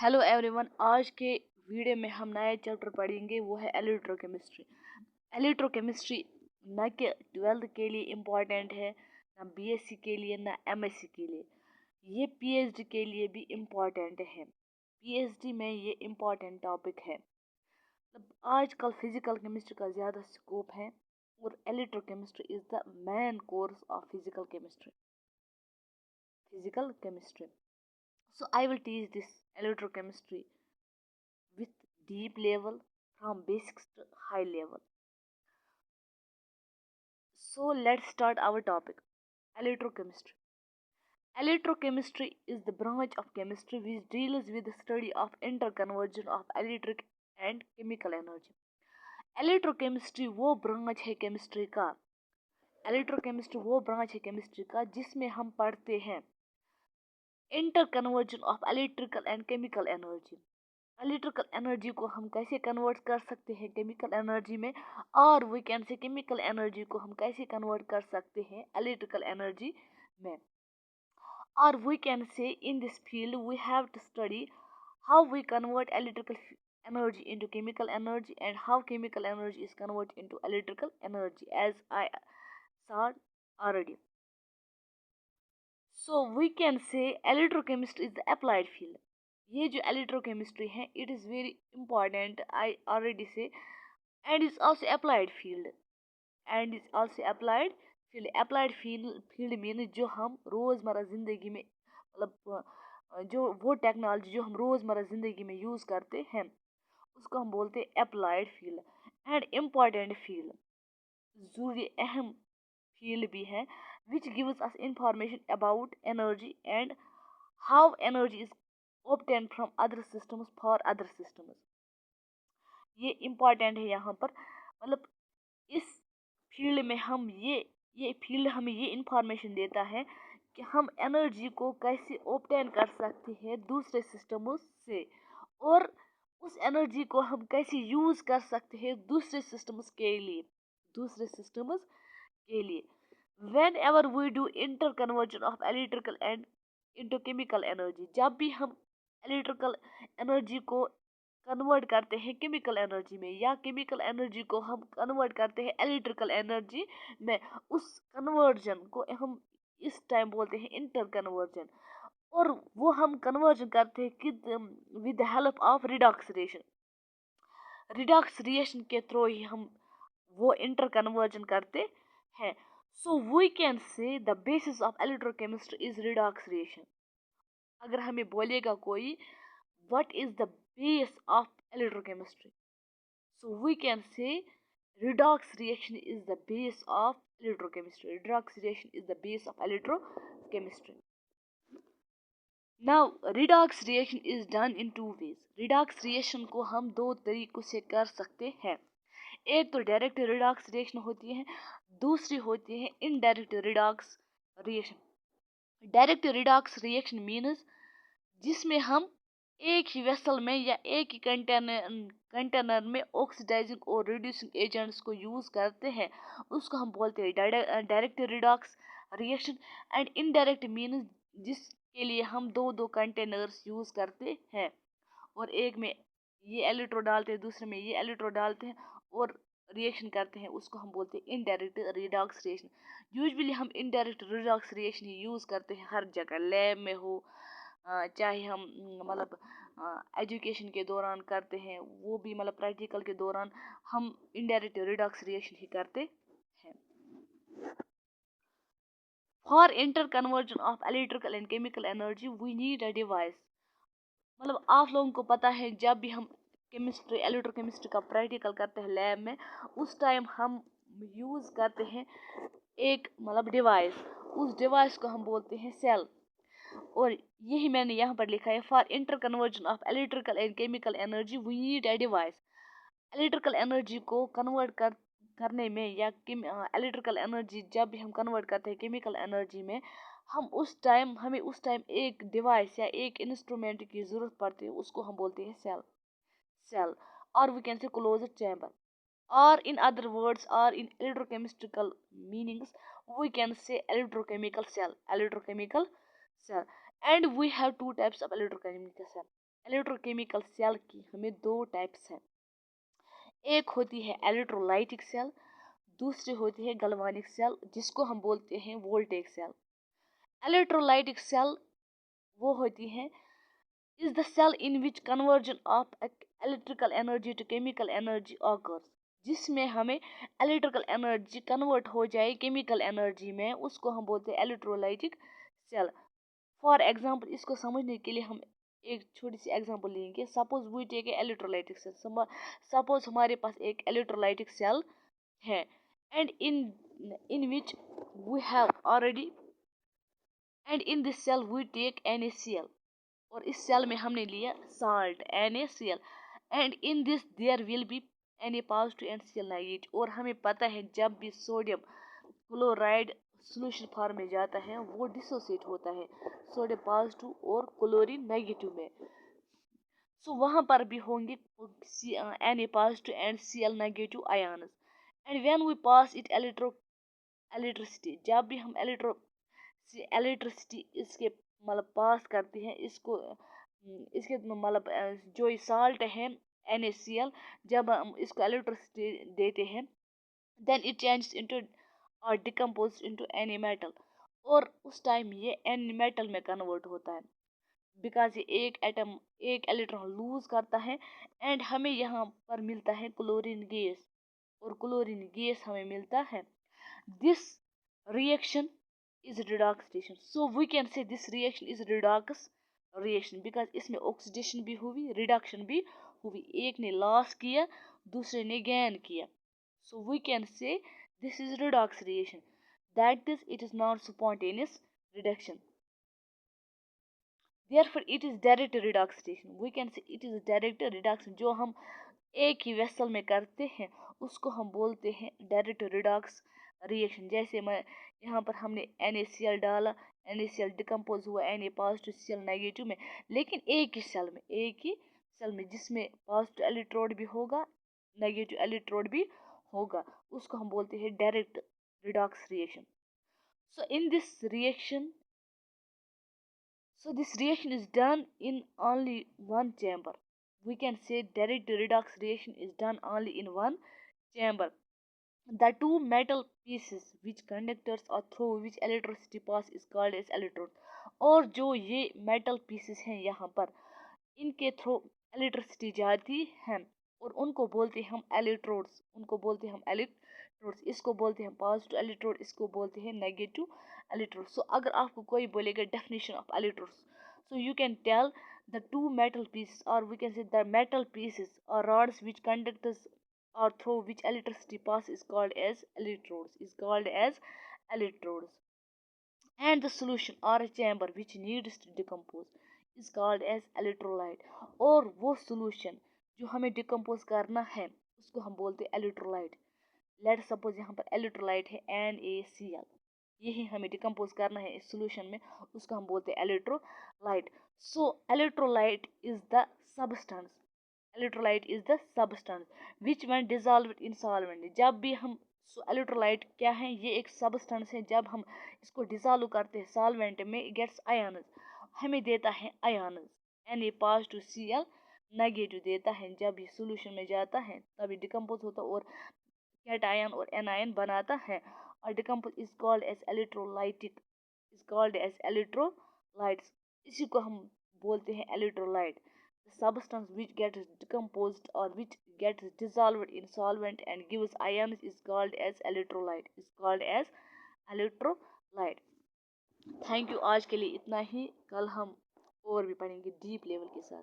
Hello everyone. आज के video में हम नया चैप्टर पढ़ेंगे, वो है इलेक्ट्रोकेमिस्ट्री। इलेक्ट्रोकेमिस्ट्री न कि 12th के लिए इम्पॉर्टेंट है, ना बीएससी के लिए, ना एमएससी के लिए। ये पीएचडी के लिए भी इम्पॉर्टेंट है। पीएचडी में ये इम्पॉर्टेंट टॉपिक है। आजकल फिजिकल केमिस्ट्री का ज़्यादा स्कोप है और electrochemistry is the main course of physical chemistry. So I will teach this electrochemistry with deep level from basics to high level. So let's start our topic. Electrochemistry. Electrochemistry is the branch of chemistry which deals with the study of interconversion of electric and chemical energy. Electrochemistry वो branch है chemistry का जिसमें हम पढ़ते हैं interconversion of electrical and chemical energy. Electrical energy को हम कैसे कन्वर्ट कर सकते हैं केमिकल एनर्जी में, और we can say chemical energy को हम कैसे कन्वर्ट कर सकते हैं इलेक्ट्रिकल एनर्जी में। और we can say in this field we have to study how we convert electrical energy into chemical energy and how chemical energy is converted into electrical energy, as I saw already. So we can say electrochemistry is the applied field. ये जो electrochemistry है, it is very important, I already say, and it's also applied field. applied field means जो हम रोज़मर्रा ज़िंदगी में मतलब जो वो टेक्नोलॉजी जो हम रोज़मर्रा ज़िंदगी में यूज़ करते हैं उसको हम बोलते हैं applied field and important field. ज़रूरी अहम फील्ड भी है which gives us information about energy and how energy is obtained from other systems for other systems. ये इम्पॉर्टेंट है यहाँ पर, मतलब इस फील्ड में हम ये फील्ड हमें ये इंफॉर्मेशन देता है कि हम एनर्जी को कैसे ऑब्टेन कर सकते हैं दूसरे सिस्टमों से, और उस एनर्जी को हम कैसे यूज़ कर सकते हैं दूसरे सिस्टम्स के लिए। Whenever we do interconversion of electrical and into chemical energy, जब भी हम इलेक्ट्रिकल एनर्जी को कन्वर्ट करते हैं केमिकल एनर्जी में, या केमिकल एनर्जी को हम कन्वर्ट करते हैं इलेक्ट्रिकल एनर्जी में, उस कन्वर्जन को हम इस टाइम बोलते हैं इंटर कन्वर्जन। और वो हम कन्वर्जन करते हैं कि with the help of redox reaction के थ्रू ही हम वो इंटर कन्वर्जन करते हैं। So we can say the basis of electrochemistry is redox reaction. अगर हमें बोलेगा कोई what is the base of electrochemistry, so we can say redox reaction is the base of electrochemistry. Redox reaction is the base of electrochemistry. Now redox reaction is done in two ways. redox reaction को हम दो तरीकों से कर सकते हैं। एक तो डायरेक्ट रिडॉक्स रिएक्शन होती है, दूसरी होती है indirect redox reaction. Direct redox reaction means जिसमें हम एक ही वेसल में या एक ही कंटेनर में ऑक्सीडाइजिंग और रिड्यूसिंग एजेंट्स को यूज़ करते हैं, उसको हम बोलते हैं direct redox reaction. And indirect means जिसके लिए हम दो दो कंटेनर्स यूज़ करते हैं, और एक में ये इलेक्ट्रो डालते हैं, दूसरे में ये इलेक्ट्रो डालते हैं और रिएक्शन करते हैं, उसको हम बोलते हैं इनडायरेक्ट रिडॉक्स रिएक्शन। यूजुअली हम इनडायरेक्ट रिडॉक्स रिएक्शन ही यूज़ करते हैं हर जगह, लैब में हो, चाहे हम मतलब एजुकेशन के दौरान करते हैं, वो भी मतलब प्रैक्टिकल के दौरान हम इनडायरेक्ट रिडॉक्स रिएक्शन ही करते हैं। For inter conversion of electrical and chemical energy we need a device. मतलब आप लोगों को पता है जब भी हम केमिस्ट्री इलेक्ट्रोकेमिस्ट्री का प्रैक्टिकल करते हैं लैब में, उस टाइम हम यूज़ करते हैं एक मतलब डिवाइस। उस डिवाइस को हम बोलते हैं सेल, और यही मैंने यहाँ पर लिखा है for inter conversion of electrical and chemical energy we need a device. Electrical energy को कन्वर्ट करने में, या इलेक्ट्रिकल एनर्जी जब भी हम कन्वर्ट करते हैं केमिकल एनर्जी में, हमें उस टाइम एक डिवाइस या एक इंस्ट्रूमेंट की ज़रूरत पड़ती है, उसको हम बोलते हैं सेल, और we can say close chamber, or in other words, or in electrochemical meanings, we can say electrochemical cell, and we have two types of electrochemical cell. Electrochemical cell की हमें दो टाइप्स हैं। एक होती है इलेक्ट्रोलाइटिक सेल, दूसरी होती है गैल्वानिक सेल, जिसको हम बोलते हैं वोल्टेक सेल। इलेक्ट्रोलाइटिक सेल वो होती है is the cell in which conversion of electrical energy to chemical energy occurs, जिसमें हमें इलेक्ट्रिकल एनर्जी कन्वर्ट हो जाए केमिकल एनर्जी में, उसको हम बोलते हैं इलेक्ट्रोलाइटिक सेल। फॉर एग्जांपल, इसको समझने के लिए हम एक छोटी सी एग्जांपल लेंगे। Suppose we take a electrolytic cell. Suppose हमारे पास एक इलेक्ट्रोलाइटिक सेल है, and in which we have already and in this cell we take NaCl, और इस सेल में हमने लिया salt NaCl, and in this there will be Na positive and Cl negative. और हमें पता है जब भी सोडियम क्लोराइड सोल्यूशन फॉर्म में जाता है वो डिसोसिएट होता है सोडियम पॉजिटिव और क्लोरीन नेगेटिव में। सो वहाँ पर भी होंगे Na positive and Cl negative ions. And when we pass it electricity, जब भी हम इलेक्ट्रिसिटी इसके मतलब पास करते हैं इसको, इसके मतलब जो ये साल्ट है NaCl, जब हम इसको इलेक्ट्रिसिटी देते हैं देन इट चेंजेस इनटू और डिकम्पोज इनटू एनी मेटल, और उस टाइम ये एनी मेटल में कन्वर्ट होता है। बिकॉज ये एक एटम एक इलेक्ट्रॉन लूज करता है, एंड हमें यहाँ पर मिलता है क्लोरीन गैस, और क्लोरीन गैस हमें मिलता है। This reaction is redox reaction, so we can say this reaction is redox reaction because इसमें ऑक्सीडेशन भी हुई, रिडक्शन भी हुई, एक ने लॉस किया दूसरे ने गेन किया। so we can say this is redox reaction, that is it is not spontaneous reduction, therefore it is direct redox reaction, we can say it is direct reduction। जो हम एक ही वेसल में करते हैं उसको हम बोलते हैं डायरेक्ट रिडॉक्स रिएक्शन। जैसे मैं यहाँ पर हमने NaCl डाला, NaCl डिकम्पोज हुआ Na पॉजिटिव Cl नेगेटिव में, लेकिन एक ही सेल में जिसमें पॉजिटिव इलेक्ट्रोड भी होगा नेगेटिव इलेक्ट्रोड भी होगा, उसको हम बोलते हैं direct redox reaction. So in this reaction this reaction is done in only one chamber. We can say direct redox reaction is done only in one chamber. The two metal pieces which conductors or through which electricity pass is called as electrode। और जो ये metal pieces हैं यहाँ पर, इनके through electricity जाती है और उनको बोलते हैं हम इलेक्ट्रोड्स, इसको बोलते हैं पॉजिटिव इलेक्ट्रोड, इसको बोलते हैं नेगेटिव इलेक्ट्रोड। सो अगर आपको कोई बोलेगा definition of electrodes, so you can tell the two metal pieces or we can say the metal pieces or rods which conductors or through which electricity pass is called as electrodes, and the solution or a chamber which needs to decompose is called as electrolyte। और वो solution जो हमें decompose करना है उसको हम बोलते हैं इलेक्ट्रोलाइट। लेट सपोज यहाँ पर इलेक्ट्रोलाइट है NaCl, यही हमें डिकम्पोज करना है इस सोल्यूशन में, उसको हम बोलते हैं electrolyte. So electrolyte is the substance which when dissolved in solvent. जब भी हम इलेक्ट्रोलाइट क्या है, ये एक सब्सटेंस है, जब हम इसको डिजॉल्व करते हैं सॉल्वेंट में गेट्स आयन्स, हमें देता है ions Na positive Cl negative देता है। जब ये सोल्यूशन में जाता है तभी डिकम्पोज होता है और कैटायन और एनायन बनाता है, और decompose is called as electrolytes, इसी को हम बोलते हैं electrolyte. The substance which gets decomposed or which gets dissolved in solvent and gives ions is called as electrolyte। Thank you, आज के लिए इतना ही, कल हम और भी पढ़ेंगे डीप लेवल के साथ।